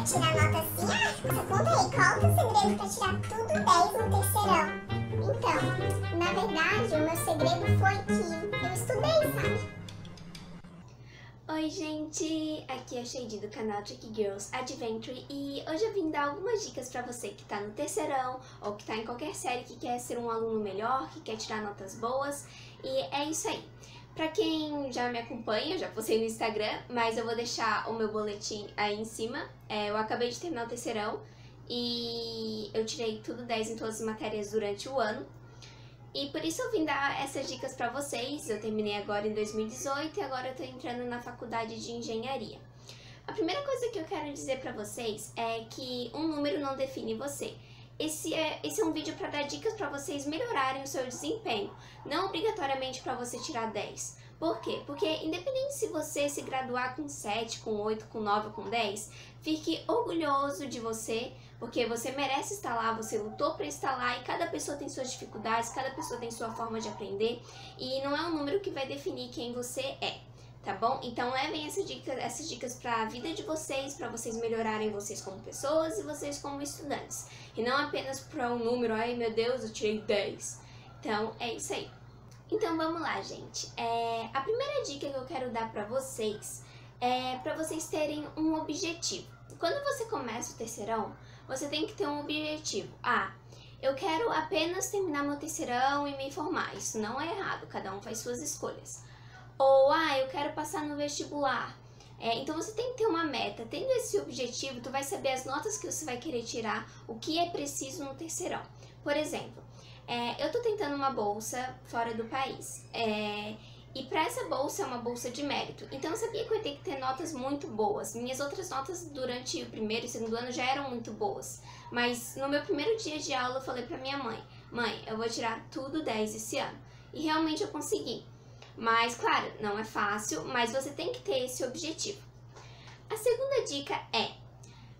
Tirar nota assim, conta aí, qual que é o segredo pra tirar tudo 10 no terceirão? Então, na verdade, o meu segredo foi que eu estudei, sabe? Oi gente, aqui é a Shady do canal Trick Girls Adventure e hoje eu vim dar algumas dicas pra você que tá no terceirão ou que tá em qualquer série que quer ser um aluno melhor, que quer tirar notas boas, e é isso aí. Pra quem já me acompanha, eu já postei no Instagram, mas eu vou deixar o meu boletim aí em cima. Eu acabei de terminar o terceirão e eu tirei tudo 10 em todas as matérias durante o ano. E por isso eu vim dar essas dicas pra vocês. Eu terminei agora em 2018 e agora eu tô entrando na faculdade de engenharia. A primeira coisa que eu quero dizer pra vocês é que um número não define você. Esse é um vídeo para dar dicas para vocês melhorarem o seu desempenho, não obrigatoriamente para você tirar 10. Por quê? Porque independente se você se graduar com 7, com 8, com 9 ou com 10, fique orgulhoso de você, porque você merece estar lá, você lutou para estar lá e cada pessoa tem suas dificuldades, cada pessoa tem sua forma de aprender e não é um número que vai definir quem você é. Tá bom? Então levem essas dicas para a vida de vocês, para vocês melhorarem vocês como pessoas e vocês como estudantes. E não apenas para um número, ai meu Deus, eu tirei 10. Então é isso aí. Então vamos lá, gente. A primeira dica que eu quero dar para vocês é para vocês terem um objetivo. Quando você começa o terceirão, você tem que ter um objetivo. Eu quero apenas terminar meu terceirão e me formar. Isso não é errado, cada um faz suas escolhas. Ou, eu quero passar no vestibular. Então você tem que ter uma meta. Tendo esse objetivo, tu vai saber as notas que você vai querer tirar, o que é preciso no terceirão. Por exemplo, eu tô tentando uma bolsa fora do país. E para essa bolsa é uma bolsa de mérito. Então eu sabia que eu ia ter que ter notas muito boas. Minhas outras notas durante o primeiro e segundo ano já eram muito boas. Mas no meu primeiro dia de aula eu falei pra minha mãe: mãe, eu vou tirar tudo 10 esse ano. E realmente eu consegui. Mas, claro, não é fácil, mas você tem que ter esse objetivo. A segunda dica é: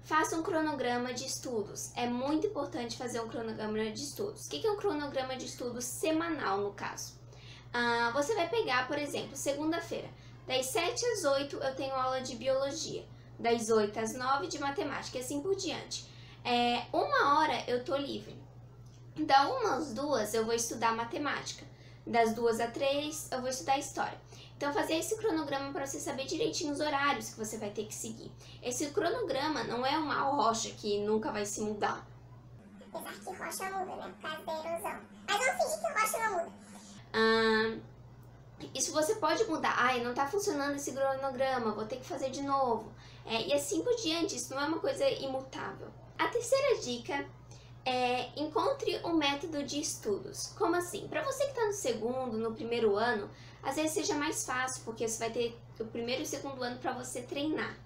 faça um cronograma de estudos. É muito importante fazer um cronograma de estudos. O que é um cronograma de estudos semanal, no caso? Você vai pegar, por exemplo, segunda-feira, das 7 às 8 eu tenho aula de biologia, das 8 às 9 de matemática e assim por diante. 1 hora eu tô livre. Então, umas 2 eu vou estudar matemática. Das 2 às 3 eu vou estudar história. Então fazer esse cronograma para você saber direitinho os horários que você vai ter que seguir. Esse cronograma não é uma rocha que nunca vai se mudar. Apesar que rocha muda, né? Por causa da erosão. Mas vamos fingir que rocha não muda. Isso você pode mudar. Não tá funcionando esse cronograma, vou ter que fazer de novo. E assim por diante, isso não é uma coisa imutável. A terceira dica encontre um método de estudos. Como assim? Para você que está no segundo, no primeiro ano, às vezes seja mais fácil, porque você vai ter o primeiro e o segundo ano para você treinar.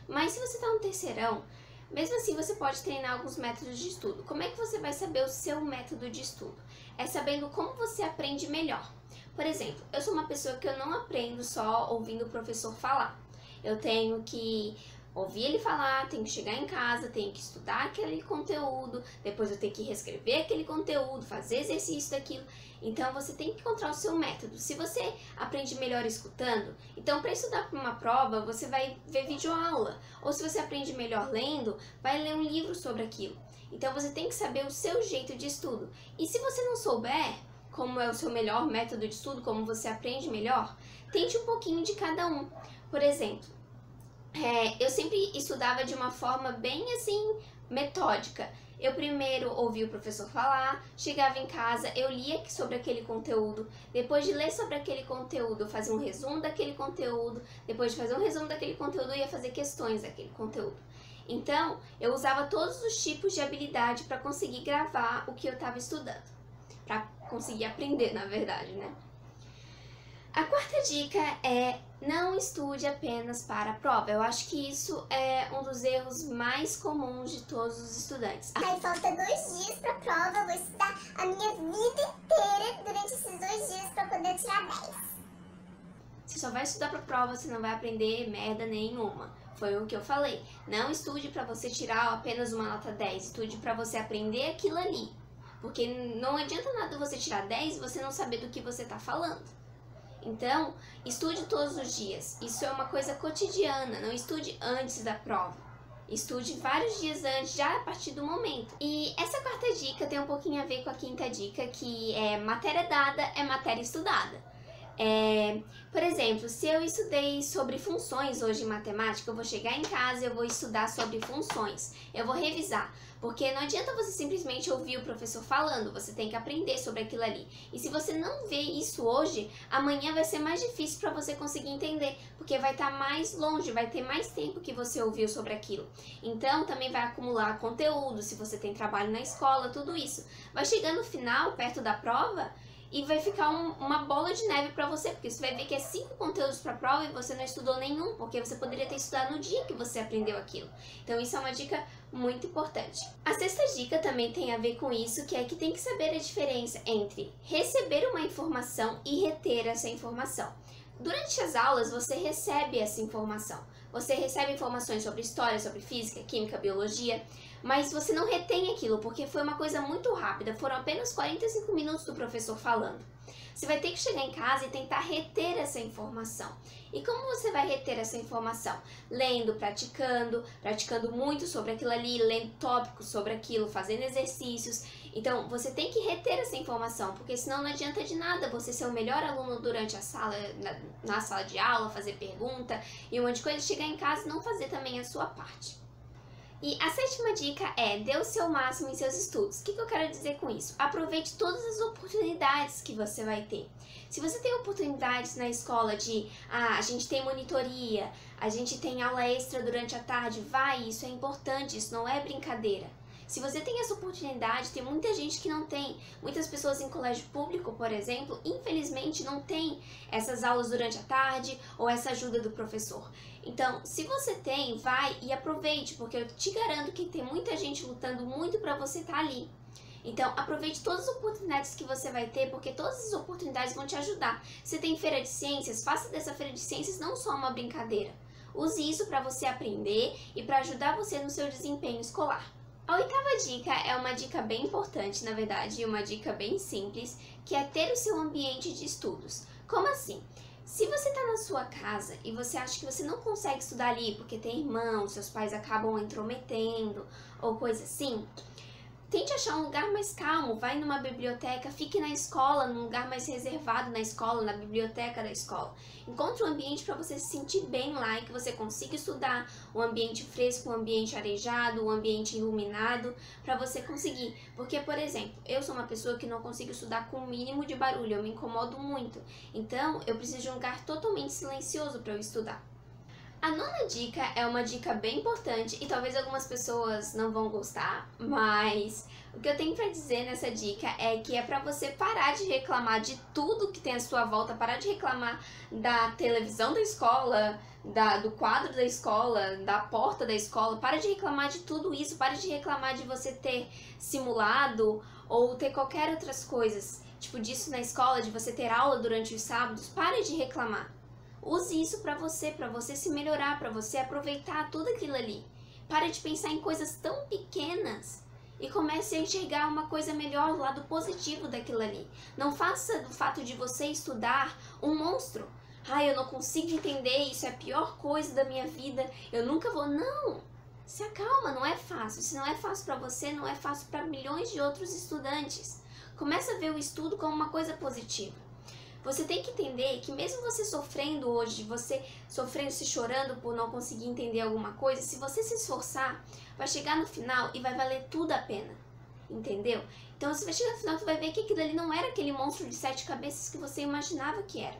Mas se você está no terceirão, mesmo assim você pode treinar alguns métodos de estudo. Como é que você vai saber o seu método de estudo? É sabendo como você aprende melhor. Por exemplo, eu sou uma pessoa que eu não aprendo só ouvindo o professor falar. Eu tenho que ouvir ele falar, tenho que chegar em casa, tenho que estudar aquele conteúdo, depois eu tenho que reescrever aquele conteúdo, fazer exercício daquilo. Então você tem que encontrar o seu método. Se você aprende melhor escutando, então para estudar para uma prova você vai ver videoaula. Ou se você aprende melhor lendo, vai ler um livro sobre aquilo. Então você tem que saber o seu jeito de estudo. E se você não souber como é o seu melhor método de estudo, como você aprende melhor, tente um pouquinho de cada um. Por exemplo, eu sempre estudava de uma forma bem assim, metódica. Eu primeiro ouvia o professor falar, chegava em casa, eu lia sobre aquele conteúdo. Depois de ler sobre aquele conteúdo, eu fazia um resumo daquele conteúdo. Depois de fazer um resumo daquele conteúdo, eu ia fazer questões daquele conteúdo. Então, eu usava todos os tipos de habilidade para conseguir gravar o que eu estava estudando. Para conseguir aprender, na verdade, né? A quarta dica é: não estude apenas para a prova. Eu acho que isso é um dos erros mais comuns de todos os estudantes. Aí falta 2 dias pra prova, eu vou estudar a minha vida inteira durante esses 2 dias pra poder tirar 10. Você só vai estudar para a prova, você não vai aprender merda nenhuma. Foi o que eu falei. Não estude para você tirar apenas uma nota 10, estude para você aprender aquilo ali. Porque não adianta nada você tirar 10 e você não saber do que você está falando. Então, estude todos os dias. Isso é uma coisa cotidiana, não estude antes da prova. Estude vários dias antes, já a partir do momento. E essa quarta dica tem um pouquinho a ver com a quinta dica, que é matéria dada é matéria estudada. Por exemplo, se eu estudei sobre funções hoje em matemática, eu vou chegar em casa e eu vou estudar sobre funções. Eu vou revisar, porque não adianta você simplesmente ouvir o professor falando, você tem que aprender sobre aquilo ali. E se você não vê isso hoje, amanhã vai ser mais difícil para você conseguir entender, porque vai estar mais longe, vai ter mais tempo que você ouviu sobre aquilo. Então, também vai acumular conteúdo, se você tem trabalho na escola, tudo isso. Vai chegar no final, perto da prova, e vai ficar uma bola de neve para você, porque você vai ver que é 5 conteúdos para a prova e você não estudou nenhum, porque você poderia ter estudado no dia que você aprendeu aquilo. Então isso é uma dica muito importante. A sexta dica também tem a ver com isso, que é que tem que saber a diferença entre receber uma informação e reter essa informação. Durante as aulas você recebe essa informação. Você recebe informações sobre história, sobre física, química, biologia, mas você não retém aquilo porque foi uma coisa muito rápida, foram apenas 45 minutos do professor falando. Você vai ter que chegar em casa e tentar reter essa informação. E como você vai reter essa informação? Lendo, praticando muito sobre aquilo ali, lendo tópicos sobre aquilo, fazendo exercícios. Então, você tem que reter essa informação, porque senão não adianta de nada você ser o melhor aluno durante a sala, na sala de aula, fazer pergunta e um monte de coisa, chegar em casa e não fazer também a sua parte. E a sétima dica é, dê o seu máximo em seus estudos. O que eu quero dizer com isso? Aproveite todas as oportunidades que você vai ter. Se você tem oportunidades na escola de, a gente tem monitoria, a gente tem aula extra durante a tarde, vai, isso é importante, isso não é brincadeira. Se você tem essa oportunidade, tem muita gente que não tem. Muitas pessoas em colégio público, por exemplo, infelizmente não tem essas aulas durante a tarde ou essa ajuda do professor. Então, se você tem, vai e aproveite, porque eu te garanto que tem muita gente lutando muito para você estar ali. Então, aproveite todas as oportunidades que você vai ter, porque todas as oportunidades vão te ajudar. Se tem feira de ciências, faça dessa feira de ciências não só uma brincadeira. Use isso para você aprender e para ajudar você no seu desempenho escolar. A oitava dica é uma dica bem importante, na verdade, e uma dica bem simples, que é ter o seu ambiente de estudos. Como assim? Se você está na sua casa e você acha que você não consegue estudar ali porque tem irmãos, seus pais acabam intrometendo ou coisa assim, tente achar um lugar mais calmo, vai numa biblioteca, fique na escola, num lugar mais reservado na escola, na biblioteca da escola. Encontre um ambiente para você se sentir bem lá e que você consiga estudar, um ambiente fresco, um ambiente arejado, um ambiente iluminado, para você conseguir. Porque, por exemplo, eu sou uma pessoa que não consigo estudar com o mínimo de barulho, eu me incomodo muito. Então, eu preciso de um lugar totalmente silencioso para eu estudar. A nona dica é uma dica bem importante e talvez algumas pessoas não vão gostar, mas o que eu tenho pra dizer nessa dica é que é pra você parar de reclamar de tudo que tem à sua volta, parar de reclamar da televisão da escola, do quadro da escola, da porta da escola, para de reclamar de tudo isso, para de reclamar de você ter simulado ou ter qualquer outras coisas, tipo disso na escola, de você ter aula durante os sábados, pare de reclamar. Use isso para você se melhorar, para você aproveitar tudo aquilo ali. Pare de pensar em coisas tão pequenas e comece a enxergar uma coisa melhor, o lado positivo daquilo ali. Não faça do fato de você estudar um monstro. Eu não consigo entender, isso é a pior coisa da minha vida, eu nunca vou... Não! Se acalma, não é fácil. Se não é fácil para você, não é fácil para milhões de outros estudantes. Comece a ver o estudo como uma coisa positiva. Você tem que entender que mesmo você sofrendo hoje, você sofrendo, se chorando por não conseguir entender alguma coisa, se você se esforçar, vai chegar no final e vai valer tudo a pena, entendeu? Então você vai chegar no final e vai ver que aquilo ali não era aquele monstro de 7 cabeças que você imaginava que era.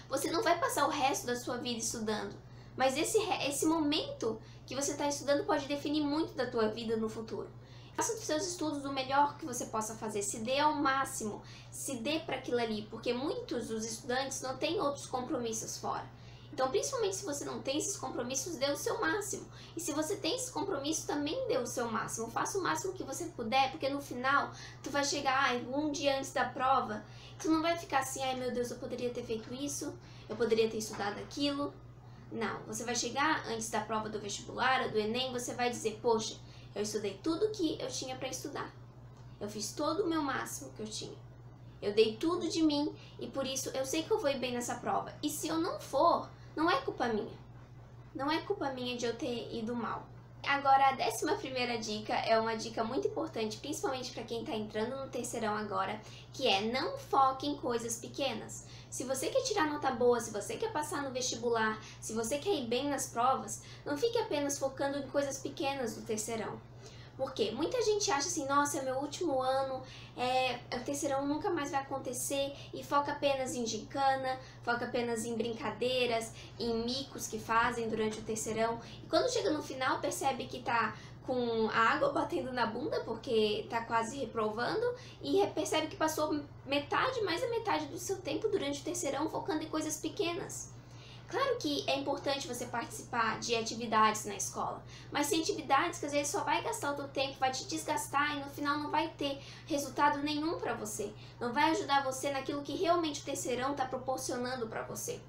Você não vai passar o resto da sua vida estudando, mas esse momento que você está estudando pode definir muito da tua vida no futuro. Faça dos seus estudos o melhor que você possa fazer, se dê ao máximo, se dê para aquilo ali, porque muitos dos estudantes não têm outros compromissos fora. Então, principalmente se você não tem esses compromissos, dê o seu máximo. E se você tem esses compromissos, também dê o seu máximo. Faça o máximo que você puder, porque no final, tu vai chegar um dia antes da prova, tu não vai ficar assim, ai meu Deus, eu poderia ter feito isso, eu poderia ter estudado aquilo. Não, você vai chegar antes da prova do vestibular ou do Enem, você vai dizer, poxa, eu estudei tudo que eu tinha para estudar. Eu fiz todo o meu máximo que eu tinha. Eu dei tudo de mim e por isso eu sei que eu vou ir bem nessa prova. E se eu não for, não é culpa minha. Não é culpa minha de eu ter ido mal. Agora, a 11ª dica é uma dica muito importante, principalmente para quem está entrando no terceirão agora, que é não foque em coisas pequenas. Se você quer tirar nota boa, se você quer passar no vestibular, se você quer ir bem nas provas, não fique apenas focando em coisas pequenas do terceirão. Porque muita gente acha assim, nossa, é meu último ano, o terceirão nunca mais vai acontecer e foca apenas em gincana, foca apenas em brincadeiras, em micos que fazem durante o terceirão. E quando chega no final percebe que tá com a água batendo na bunda porque tá quase reprovando e percebe que passou metade, mais da metade do seu tempo durante o terceirão focando em coisas pequenas. Claro que é importante você participar de atividades na escola, mas tem atividades que às vezes só vai gastar o teu tempo, vai te desgastar e no final não vai ter resultado nenhum para você. Não vai ajudar você naquilo que realmente o terceirão está proporcionando para você.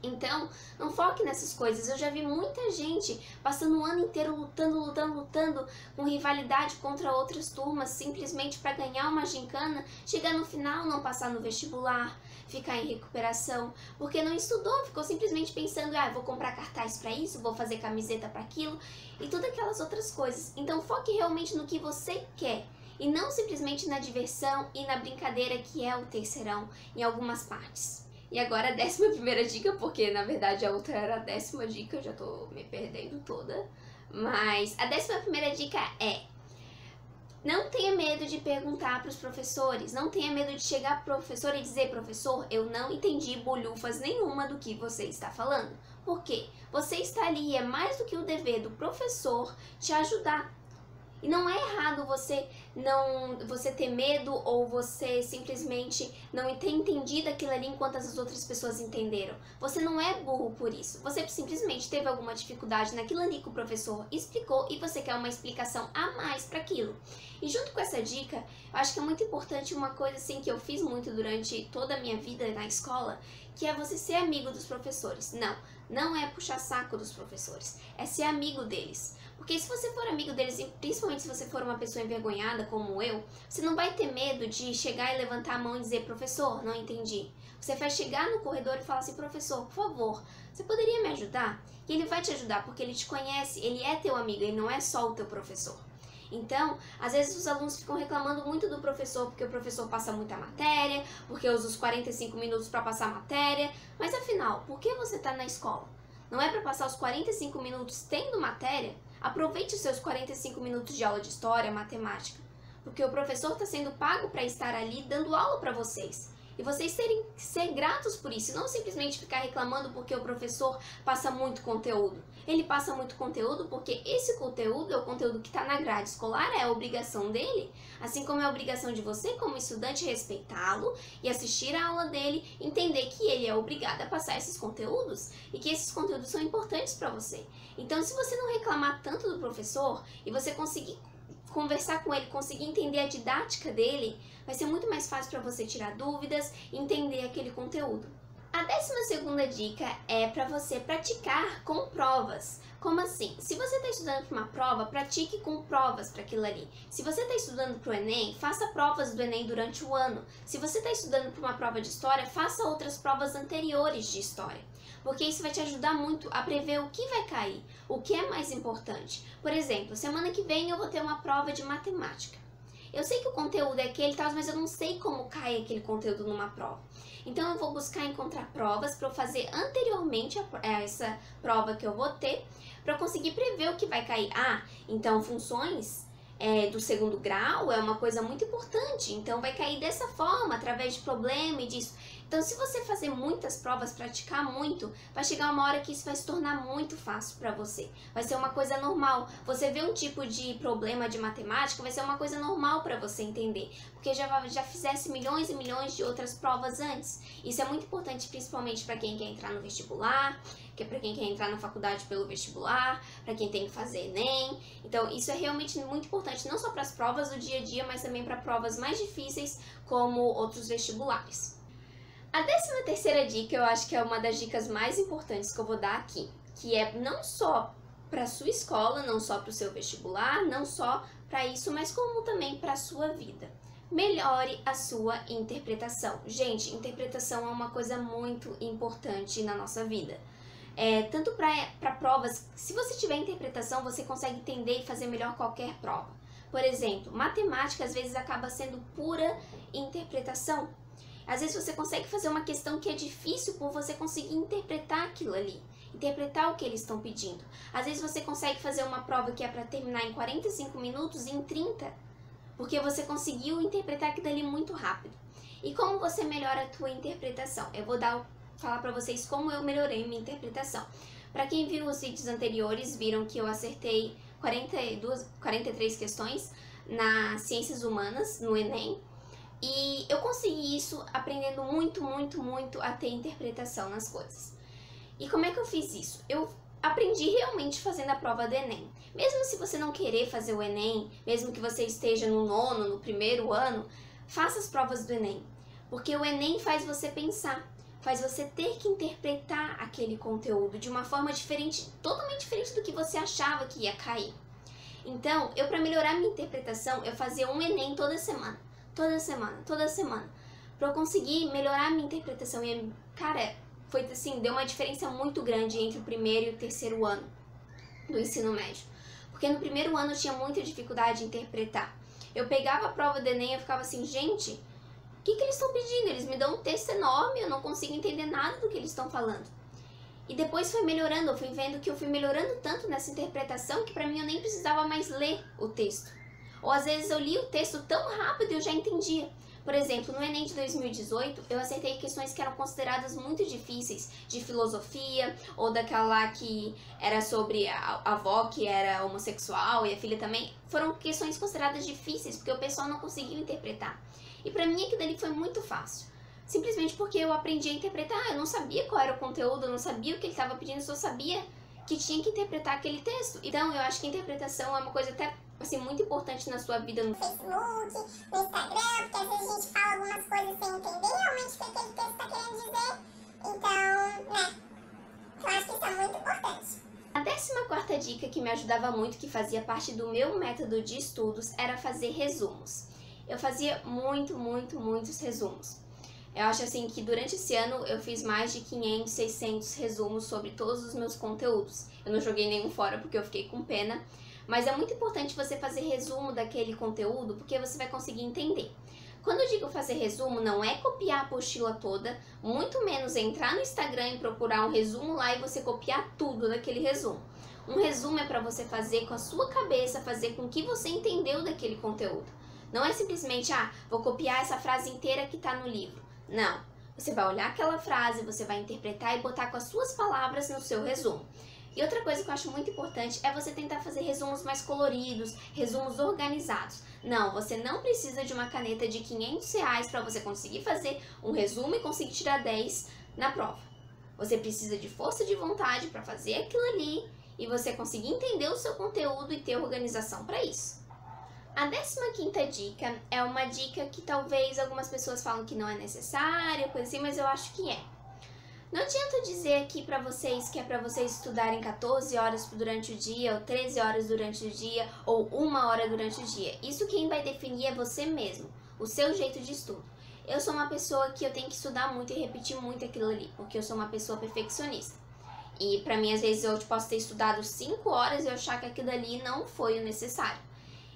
Então, não foque nessas coisas. Eu já vi muita gente passando o ano inteiro lutando, com rivalidade contra outras turmas, simplesmente para ganhar uma gincana, chegar no final, não passar no vestibular, ficar em recuperação, porque não estudou, ficou simplesmente pensando, vou comprar cartaz para isso, vou fazer camiseta para aquilo, e todas aquelas outras coisas. Então, foque realmente no que você quer, e não simplesmente na diversão e na brincadeira que é o terceirão em algumas partes. E agora a 11ª dica, porque na verdade a outra era a 10ª dica, eu já tô me perdendo toda. Mas a 11ª dica é: não tenha medo de perguntar para os professores, não tenha medo de chegar pro professor e dizer, professor, eu não entendi bolhufas nenhuma do que você está falando. Por quê? Você está ali e é mais do que o dever do professor te ajudar. E não é errado você ter medo ou você simplesmente não ter entendido aquilo ali enquanto as outras pessoas entenderam. Você não é burro por isso. Você simplesmente teve alguma dificuldade naquilo ali que o professor explicou e você quer uma explicação a mais para aquilo. E junto com essa dica, eu acho que é muito importante uma coisa assim que eu fiz muito durante toda a minha vida na escola, que é você ser amigo dos professores. Não é puxar saco dos professores, é ser amigo deles. Porque se você for amigo deles, e principalmente se você for uma pessoa envergonhada como eu, você não vai ter medo de chegar e levantar a mão e dizer, professor, não entendi. Você vai chegar no corredor e falar assim, professor, por favor, você poderia me ajudar? E ele vai te ajudar porque ele te conhece, ele é teu amigo, ele não é só o teu professor. Então, às vezes os alunos ficam reclamando muito do professor porque o professor passa muita matéria, porque usa os 45 minutos para passar a matéria, mas afinal, por que você está na escola? Não é para passar os 45 minutos tendo matéria? Aproveite os seus 45 minutos de aula de história, matemática, porque o professor está sendo pago para estar ali dando aula para vocês. E vocês terem que ser gratos por isso, e não simplesmente ficar reclamando porque o professor passa muito conteúdo. Ele passa muito conteúdo porque esse conteúdo é o conteúdo que está na grade escolar, é a obrigação dele, assim como é a obrigação de você como estudante respeitá-lo e assistir a aula dele, entender que ele é obrigado a passar esses conteúdos e que esses conteúdos são importantes para você. Então, se você não reclamar tanto do professor e você conseguir conversar com ele, conseguir entender a didática dele, vai ser muito mais fácil para você tirar dúvidas e entender aquele conteúdo. A 12ª dica é para você praticar com provas. Como assim? Se você está estudando para uma prova, pratique com provas para aquilo ali. Se você está estudando para o Enem, faça provas do Enem durante o ano. Se você está estudando para uma prova de história, faça outras provas anteriores de história. Porque isso vai te ajudar muito a prever o que vai cair, o que é mais importante. Por exemplo, semana que vem eu vou ter uma prova de matemática. Eu sei que o conteúdo é aquele, mas eu não sei como cai aquele conteúdo numa prova. Então eu vou buscar encontrar provas para eu fazer anteriormente a essa prova que eu vou ter, para eu conseguir prever o que vai cair. Então funções do segundo grau é uma coisa muito importante, então vai cair dessa forma, através de problema e disso. Então, se você fazer muitas provas, praticar muito, vai chegar uma hora que isso vai se tornar muito fácil para você. Vai ser uma coisa normal. Você vê um tipo de problema de matemática, vai ser uma coisa normal para você entender, porque já fizesse milhões e milhões de outras provas antes. Isso é muito importante, principalmente para quem quer entrar no vestibular, que é para quem quer entrar na faculdade pelo vestibular, para quem tem que fazer Enem. Então, isso é realmente muito importante, não só para as provas do dia a dia, mas também para provas mais difíceis, como outros vestibulares. A 13ª dica, eu acho que é uma das dicas mais importantes que eu vou dar aqui, que é não só para a sua escola, não só para o seu vestibular, não só para isso, mas como também para a sua vida. Melhore a sua interpretação. Gente, interpretação é uma coisa muito importante na nossa vida. Tanto para provas, se você tiver interpretação, você consegue entender e fazer melhor qualquer prova. Por exemplo, matemática às vezes acaba sendo pura interpretação. Às vezes você consegue fazer uma questão que é difícil por você conseguir interpretar aquilo ali, interpretar o que eles estão pedindo. Às vezes você consegue fazer uma prova que é para terminar em 45 minutos em 30, porque você conseguiu interpretar aquilo ali muito rápido. E como você melhora a tua interpretação? Eu vou falar para vocês como eu melhorei minha interpretação. Para quem viu os vídeos anteriores, viram que eu acertei 43 questões nas ciências humanas, no Enem. E eu consegui isso aprendendo muito a ter interpretação nas coisas. E como é que eu fiz isso? Eu aprendi realmente fazendo a prova do Enem. Mesmo se você não querer fazer o Enem, mesmo que você esteja no 9º, no 1º ano, faça as provas do Enem. Porque o Enem faz você pensar, faz você ter que interpretar aquele conteúdo de uma forma diferente, totalmente diferente do que você achava que ia cair. Então, para melhorar minha interpretação, eu fazia um Enem toda semana, para eu conseguir melhorar minha interpretação. E, cara, foi assim, deu uma diferença muito grande entre o 1º e o 3º ano do ensino médio. Porque no 1º ano eu tinha muita dificuldade de interpretar. Eu pegava a prova do Enem e eu ficava assim, gente, o que eles estão pedindo? Eles me dão um texto enorme, eu não consigo entender nada do que eles estão falando. E depois foi melhorando, eu fui vendo que eu fui melhorando tanto nessa interpretação que pra mim eu nem precisava mais ler o texto. Ou às vezes eu li o texto tão rápido e eu já entendia. Por exemplo, no Enem de 2018, eu acertei questões que eram consideradas muito difíceis, de filosofia, ou daquela lá que era sobre a avó que era homossexual e a filha também. Foram questões consideradas difíceis, porque o pessoal não conseguiu interpretar. E pra mim aquilo dali foi muito fácil. Simplesmente porque eu aprendi a interpretar, eu não sabia qual era o conteúdo, eu não sabia o que ele estava pedindo, só sabia que tinha que interpretar aquele texto. Então eu acho que a interpretação é uma coisa até assim, muito importante na sua vida. No Facebook, no Instagram, porque às vezes a gente fala algumas coisas sem entender realmente o que aquele texto está querendo dizer. Então, eu acho que isso é muito importante. A 14ª dica que me ajudava muito, que fazia parte do meu método de estudos, era fazer resumos. Eu fazia muitos resumos. Eu acho assim que durante esse ano eu fiz mais de 500, 600 resumos sobre todos os meus conteúdos. Eu não joguei nenhum fora porque eu fiquei com pena. Mas é muito importante você fazer resumo daquele conteúdo, porque você vai conseguir entender. Quando eu digo fazer resumo, não é copiar a apostila toda, muito menos entrar no Instagram e procurar um resumo lá e você copiar tudo daquele resumo. Um resumo é para você fazer com a sua cabeça, fazer com o que você entendeu daquele conteúdo. Não é simplesmente, vou copiar essa frase inteira que está no livro. Não. Você vai olhar aquela frase, você vai interpretar e botar com as suas palavras no seu resumo. E outra coisa que eu acho muito importante é você tentar fazer resumos mais coloridos, resumos organizados. Não, você não precisa de uma caneta de R$500 para você conseguir fazer um resumo e conseguir tirar 10 na prova. Você precisa de força de vontade para fazer aquilo ali e você conseguir entender o seu conteúdo e ter organização para isso. A 15ª dica é uma dica que talvez algumas pessoas falam que não é necessária, coisa assim, mas eu acho que é. Não adianta dizer aqui pra vocês que é pra vocês estudarem 14 horas durante o dia, ou 13 horas durante o dia, ou 1 hora durante o dia. Isso quem vai definir é você mesmo, o seu jeito de estudo. Eu sou uma pessoa que eu tenho que estudar muito e repetir muito aquilo ali, porque eu sou uma pessoa perfeccionista. E pra mim, às vezes, eu posso ter estudado 5 horas e eu achar que aquilo ali não foi o necessário.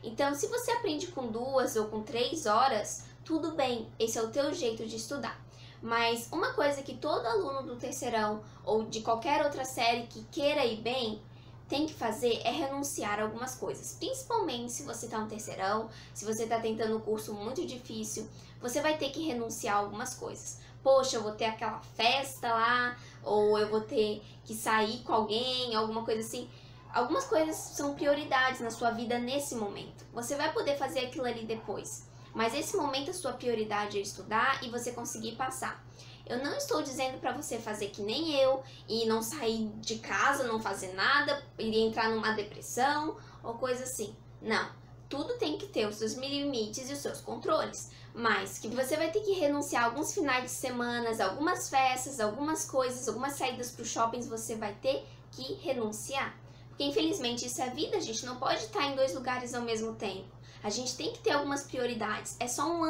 Então, se você aprende com 2 ou com 3 horas, tudo bem, esse é o teu jeito de estudar. Mas uma coisa que todo aluno do terceirão ou de qualquer outra série que queira ir bem tem que fazer é renunciar a algumas coisas. Principalmente se você está no terceirão, se você está tentando um curso muito difícil, você vai ter que renunciar a algumas coisas. Poxa, eu vou ter aquela festa lá, ou eu vou ter que sair com alguém, alguma coisa assim. Algumas coisas são prioridades na sua vida nesse momento. Você vai poder fazer aquilo ali depois. Mas esse momento a sua prioridade é estudar e você conseguir passar. Eu não estou dizendo para você fazer que nem eu e não sair de casa, não fazer nada, e entrar numa depressão ou coisa assim. Não, tudo tem que ter os seus limites e os seus controles. Mas que você vai ter que renunciar a alguns finais de semana, algumas festas, algumas coisas, algumas saídas para os shoppings você vai ter que renunciar. Porque Porque infelizmente isso é vida, a gente não pode estar em 2 lugares ao mesmo tempo. A gente tem que ter algumas prioridades. É só um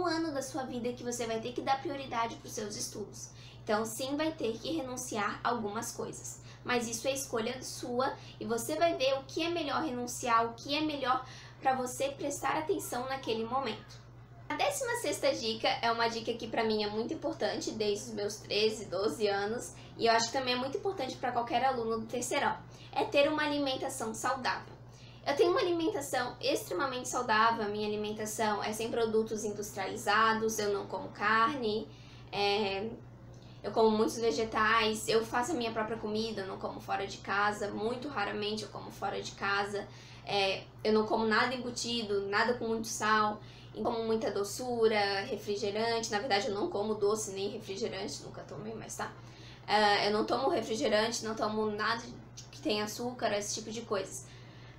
ano da sua vida que você vai ter que dar prioridade para os seus estudos. Então sim, vai ter que renunciar a algumas coisas. Mas isso é escolha sua e você vai ver o que é melhor renunciar, o que é melhor para você prestar atenção naquele momento. A 16ª dica é uma dica que para mim é muito importante desde os meus 13, 12 anos e eu acho que também é muito importante para qualquer aluno do terceirão. É ter uma alimentação saudável. Eu tenho uma alimentação extremamente saudável, a minha alimentação é sem produtos industrializados, eu não como carne, eu como muitos vegetais, eu faço a minha própria comida, eu não como fora de casa, muito raramente eu como fora de casa, eu não como nada embutido, nada com muito sal, eu como muita doçura, refrigerante, na verdade eu não como doce nem refrigerante, nunca tomei, mas tá. Eu não tomo refrigerante, não tomo nada que tenha açúcar, esse tipo de coisas.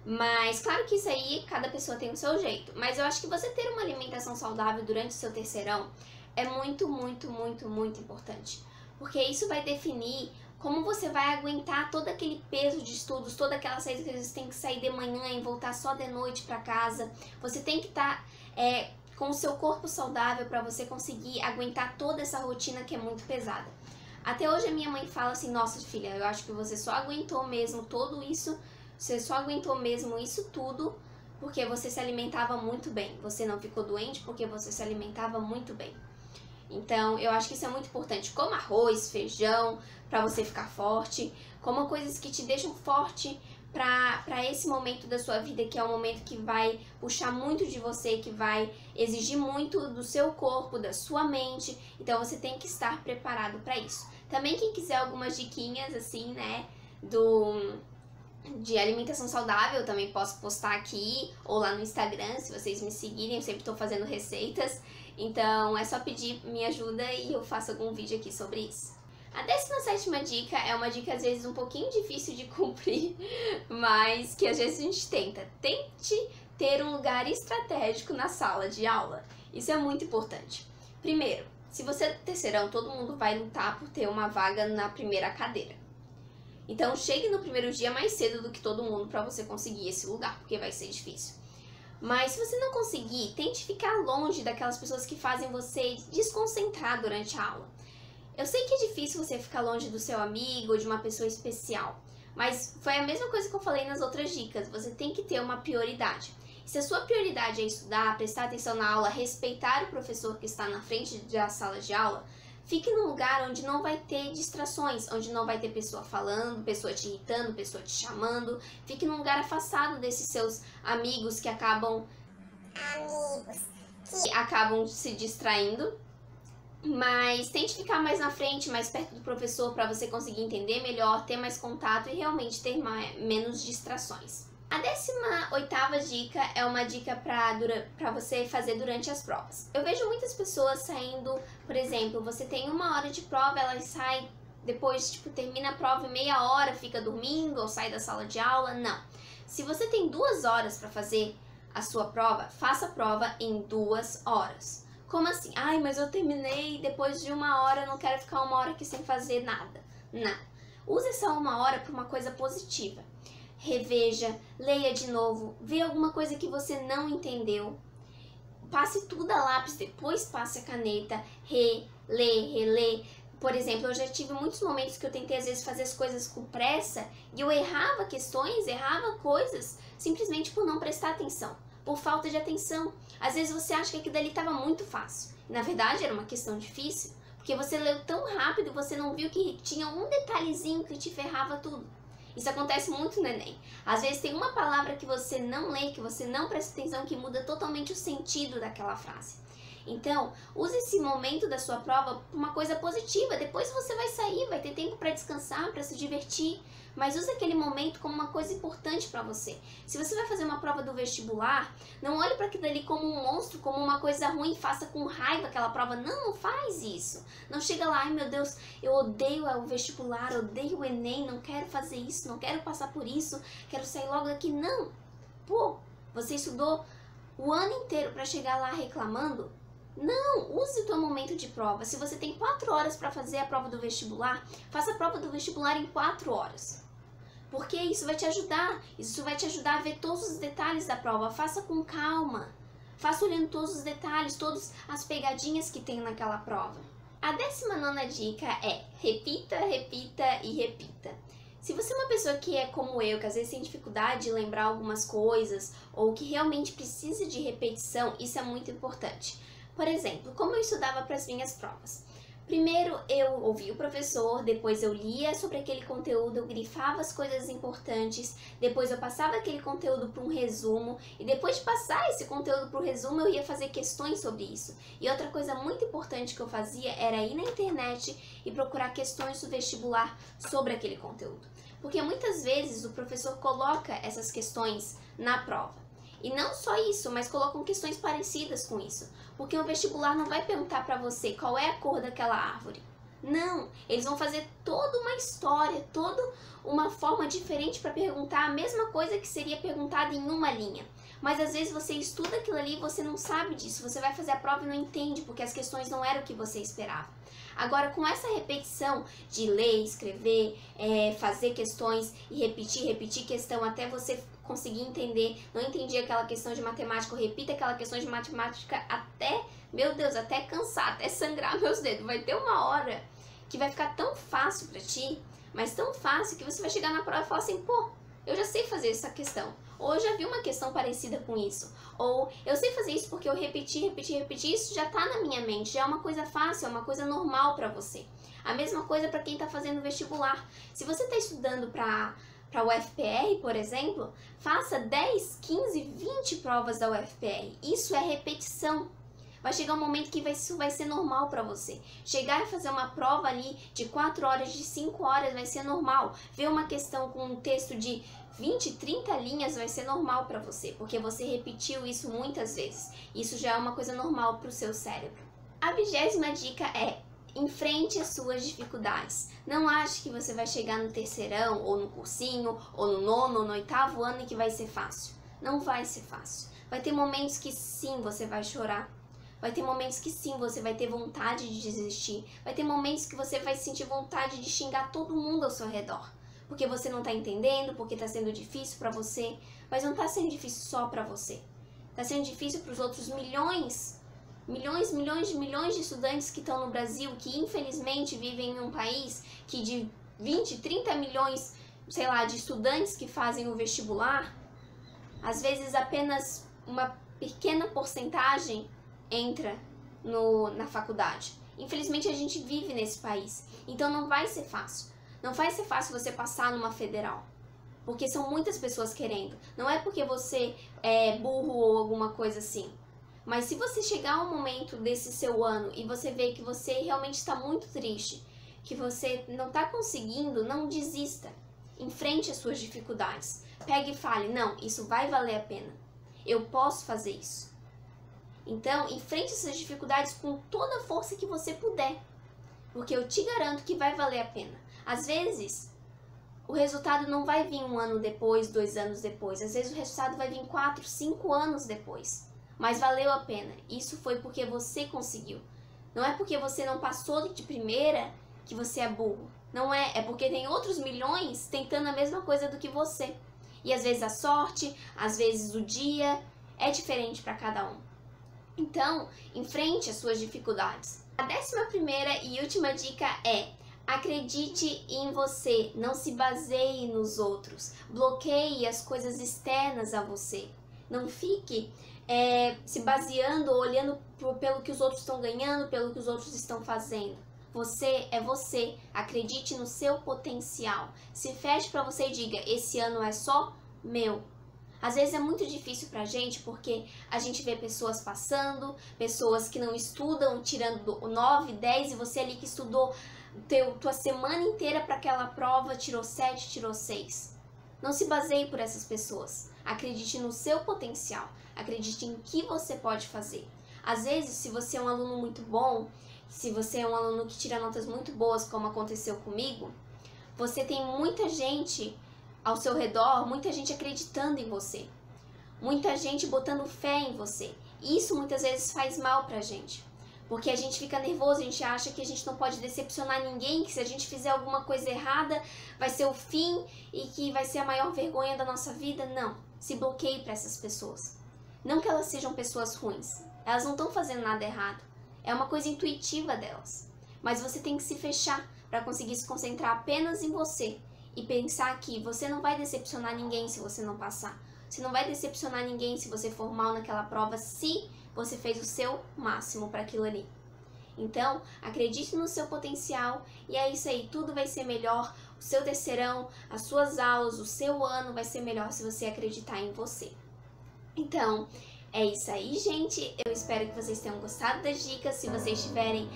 Mas claro que isso aí, cada pessoa tem o seu jeito. Mas eu acho que você ter uma alimentação saudável durante o seu terceirão é muito, muito, muito, muito importante. Porque isso vai definir como você vai aguentar todo aquele peso de estudos, toda aquela saída que você tem que sair de manhã e voltar só de noite para casa. Você tem que estar com o seu corpo saudável para você conseguir aguentar toda essa rotina que é muito pesada. Até hoje a minha mãe fala assim, nossa filha, eu acho que você só aguentou mesmo tudo isso, você só aguentou mesmo isso tudo porque você se alimentava muito bem. Você não ficou doente porque você se alimentava muito bem. Então, eu acho que isso é muito importante. Coma arroz, feijão, para você ficar forte. Coma coisas que te deixam forte para esse momento da sua vida, que é um momento que vai puxar muito de você, que vai exigir muito do seu corpo, da sua mente. Então, você tem que estar preparado para isso. Também, quem quiser algumas diquinhas, assim, né, de alimentação saudável, eu também posso postar aqui ou lá no Instagram, se vocês me seguirem, eu sempre estou fazendo receitas, então é só pedir minha ajuda e eu faço algum vídeo aqui sobre isso. A 17ª dica é uma dica às vezes um pouquinho difícil de cumprir, mas que às vezes a gente tenta. Tente ter um lugar estratégico na sala de aula, isso é muito importante. Primeiro, se você é terceirão, todo mundo vai lutar por ter uma vaga na primeira cadeira. Então, chegue no primeiro dia mais cedo do que todo mundo para você conseguir esse lugar, porque vai ser difícil. Mas se você não conseguir, tente ficar longe daquelas pessoas que fazem você desconcentrar durante a aula. Eu sei que é difícil você ficar longe do seu amigo ou de uma pessoa especial, mas foi a mesma coisa que eu falei nas outras dicas, você tem que ter uma prioridade. Se a sua prioridade é estudar, prestar atenção na aula, respeitar o professor que está na frente da sala de aula, fique num lugar onde não vai ter distrações, onde não vai ter pessoa falando, pessoa te irritando, pessoa te chamando. Fique num lugar afastado desses seus amigos que acabam se distraindo. Mas tente ficar mais na frente, mais perto do professor para você conseguir entender melhor, ter mais contato e realmente ter menos distrações. A 18ª dica é uma dica para você fazer durante as provas. Eu vejo muitas pessoas saindo, por exemplo, você tem 1 hora de prova, elas saem depois, termina a prova em meia hora, fica dormindo ou sai da sala de aula. Não. Se você tem 2 horas para fazer a sua prova, faça a prova em 2 horas. Como assim? Ai, mas eu terminei depois de 1 hora, não quero ficar 1 hora aqui sem fazer nada. Não. Use essa 1 hora para uma coisa positiva. Reveja, leia de novo, vê alguma coisa que você não entendeu, passe tudo a lápis, depois passe a caneta, relê. Por exemplo, eu já tive muitos momentos que eu tentei às vezes fazer as coisas com pressa e eu errava questões, errava coisas, simplesmente por não prestar atenção, por falta de atenção. Às vezes você acha que aquilo dali estava muito fácil, na verdade era uma questão difícil, porque você leu tão rápido e você não viu que tinha um detalhezinho que te ferrava tudo. Isso acontece muito no Enem. Às vezes tem uma palavra que você não lê, que você não presta atenção, que muda totalmente o sentido daquela frase. Então, use esse momento da sua prova para uma coisa positiva. Depois você vai sair, vai ter tempo para descansar, para se divertir. Mas use aquele momento como uma coisa importante para você. Se você vai fazer uma prova do vestibular, não olhe para aquilo ali como um monstro, como uma coisa ruim, faça com raiva aquela prova. Não faz isso. Não chega lá, ai meu Deus, eu odeio o vestibular, odeio o Enem, não quero fazer isso, não quero passar por isso, quero sair logo daqui. Não. Pô, você estudou o ano inteiro para chegar lá reclamando? Não, use o teu momento de prova. Se você tem 4 horas para fazer a prova do vestibular, faça a prova do vestibular em 4 horas. porque isso vai te ajudar. Isso vai te ajudar a ver todos os detalhes da prova. Faça com calma. Faça olhando todos os detalhes, todas as pegadinhas que tem naquela prova. A 19ª dica é: repita, repita e repita. Se você é uma pessoa que é como eu, que às vezes tem dificuldade de lembrar algumas coisas, ou que realmente precisa de repetição, isso é muito importante. Por exemplo, como eu estudava para as minhas provas? Primeiro eu ouvia o professor, depois eu lia sobre aquele conteúdo, eu grifava as coisas importantes, depois eu passava aquele conteúdo para um resumo, e depois de passar esse conteúdo para o resumo eu ia fazer questões sobre isso. E outra coisa muito importante que eu fazia era ir na internet e procurar questões do vestibular sobre aquele conteúdo. Porque muitas vezes o professor coloca essas questões na prova. E não só isso, mas colocam questões parecidas com isso. Porque o vestibular não vai perguntar para você qual é a cor daquela árvore. Não, eles vão fazer toda uma história, toda uma forma diferente para perguntar a mesma coisa que seria perguntada em uma linha. Mas às vezes você estuda aquilo ali e você não sabe disso. Você vai fazer a prova e não entende, porque as questões não eram o que você esperava. Agora, com essa repetição de ler, escrever, fazer questões e repetir questão até você conseguir entender, não entendi aquela questão de matemática, eu repito aquela questão de matemática até, meu Deus, até cansar, até sangrar meus dedos. Vai ter uma hora que vai ficar tão fácil pra ti, mas tão fácil que você vai chegar na prova e falar assim, pô, eu já sei fazer essa questão. Ou eu já vi uma questão parecida com isso. Ou eu sei fazer isso porque eu repeti, isso já tá na minha mente, já é uma coisa fácil, é uma coisa normal pra você. A mesma coisa pra quem tá fazendo vestibular. Se você tá estudando pra UFPR, por exemplo, faça 10, 15, 20 provas da UFPR. Isso é repetição. Vai chegar um momento que isso vai ser normal para você. Chegar e fazer uma prova ali de 4 horas, de 5 horas vai ser normal. Ver uma questão com um texto de 20, 30 linhas vai ser normal para você, porque você repetiu isso muitas vezes. Isso já é uma coisa normal para o seu cérebro. A 20ª dica é: enfrente as suas dificuldades. Não ache que você vai chegar no terceirão, ou no cursinho, ou no 9º, ou no 8º ano e que vai ser fácil. Não vai ser fácil. Vai ter momentos que sim, você vai chorar. Vai ter momentos que sim, você vai ter vontade de desistir. Vai ter momentos que você vai sentir vontade de xingar todo mundo ao seu redor. Porque você não tá entendendo, porque tá sendo difícil pra você. Mas não tá sendo difícil só pra você. Tá sendo difícil pros outros milhões de estudantes que estão no Brasil, que infelizmente vivem em um país que de 20, 30 milhões, sei lá, de estudantes que fazem o vestibular, às vezes apenas uma pequena porcentagem entra na faculdade. Infelizmente a gente vive nesse país, então não vai ser fácil. Não vai ser fácil você passar numa federal, porque são muitas pessoas querendo. Não é porque você é burro ou alguma coisa assim. Mas se você chegar a um momento desse seu ano e você vê que você realmente está muito triste, que você não está conseguindo, não desista. Enfrente as suas dificuldades. Pegue e fale, não, isso vai valer a pena. Eu posso fazer isso. Então, enfrente essas dificuldades com toda a força que você puder. Porque eu te garanto que vai valer a pena. Às vezes, o resultado não vai vir 1 ano depois, 2 anos depois. Às vezes o resultado vai vir 4, 5 anos depois. Mas valeu a pena. Isso foi porque você conseguiu. Não é porque você não passou de primeira que você é burro. Não é. É porque tem outros milhões tentando a mesma coisa do que você. E às vezes a sorte, às vezes o dia é diferente para cada um. Então, enfrente as suas dificuldades. A 11ª e última dica é: acredite em você, não se baseie nos outros. Bloqueie as coisas externas a você. Não fique se baseando ou olhando pelo que os outros estão ganhando, pelo que os outros estão fazendo. Você é você. Acredite no seu potencial. Se feche para você e diga: esse ano é só meu. Às vezes é muito difícil pra gente porque a gente vê pessoas passando, pessoas que não estudam, tirando 9, 10, e você ali que estudou tua semana inteira para aquela prova, tirou 7, tirou 6. Não se baseie por essas pessoas. Acredite no seu potencial. Acredite em que você pode fazer. Às vezes, se você é um aluno muito bom, se você é um aluno que tira notas muito boas, como aconteceu comigo, você tem muita gente ao seu redor, muita gente acreditando em você, muita gente botando fé em você. Isso muitas vezes faz mal pra gente, Porque a gente fica nervoso, a gente acha que a gente não pode decepcionar ninguém, que se a gente fizer alguma coisa errada vai ser o fim e que vai ser a maior vergonha da nossa vida. Não, se bloqueie para essas pessoas. Não que elas sejam pessoas ruins, elas não estão fazendo nada errado. É uma coisa intuitiva delas. Mas você tem que se fechar para conseguir se concentrar apenas em você e pensar que você não vai decepcionar ninguém se você não passar. Você não vai decepcionar ninguém se você for mal naquela prova, se você fez o seu máximo para aquilo ali. Então, acredite no seu potencial e é isso aí, tudo vai ser melhor. O seu terceirão, as suas aulas, o seu ano vai ser melhor se você acreditar em você. Então, é isso aí, gente. Eu espero que vocês tenham gostado das dicas. Se vocês tiverem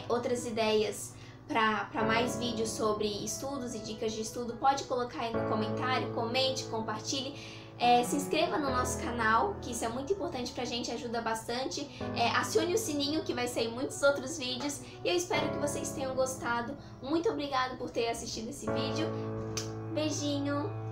outras ideias para mais vídeos sobre estudos e dicas de estudo, pode colocar aí no comentário, comente, compartilhe. Se inscreva no nosso canal, que isso é muito importante pra gente, ajuda bastante. Acione o sininho que vai sair muitos outros vídeos. E eu espero que vocês tenham gostado. Muito obrigada por ter assistido esse vídeo. Beijinho!